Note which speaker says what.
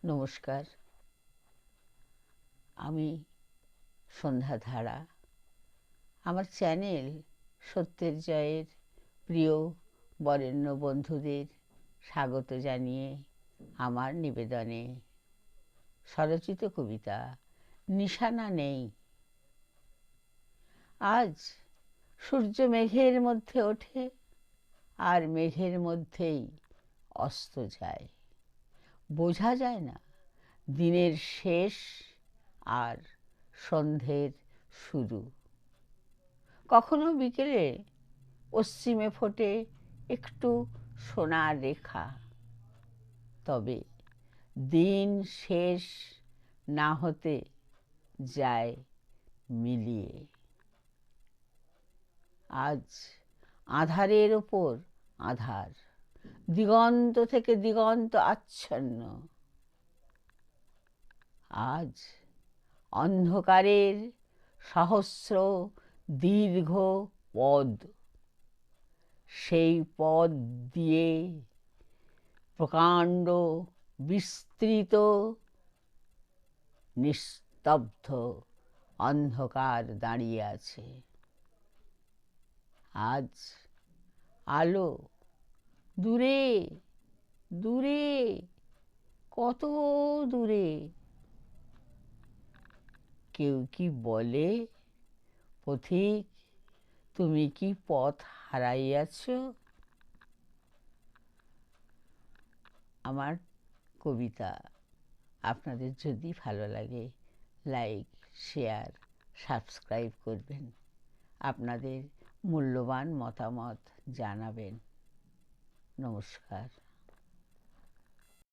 Speaker 1: নমস্কার, আমি সন্ধ্যাধারা। আমার চ্যানেল সত্যের জয়ের প্রিয় বরেণ্য বন্ধুদের স্বাগত জানিয়ে আমার নিবেদনে স্বরচিত কবিতা নিশানা নেই। আজ সূর্য মেঘের মধ্যে ওঠে আর মেঘের মধ্যেই অস্ত যায়। বোঝা যায় না দিনের শেষ আর সন্ধ্যের শুরু। কখনো বিকেলে পশ্চিমে ফোটে একটু সোনার রেখা, তবে দিন শেষ না হতে যায় মিলিয়ে। আজ আঁধারের ওপর আঁধার, দিগন্ত থেকে দিগন্ত আচ্ছন্ন। আজ অন্ধকারের সহস্র দীর্ঘ পদ, সেই পদ দিয়ে প্রকাণ্ড বিস্তৃত নিস্তব্ধ অন্ধকার দাঁড়িয়ে আছে। আজ আলো দূরে দূরে, কত দূরে। কেউ কি বলে, পথিক তুমি কি পথ হারাইয়াছ? আমার কবিতা আপনাদের যদি ভালো লাগে, লাইক, শেয়ার, সাবস্ক্রাইব করবেন। আপনাদের মূল্যবান মতামত জানাবেন। নমস্কার।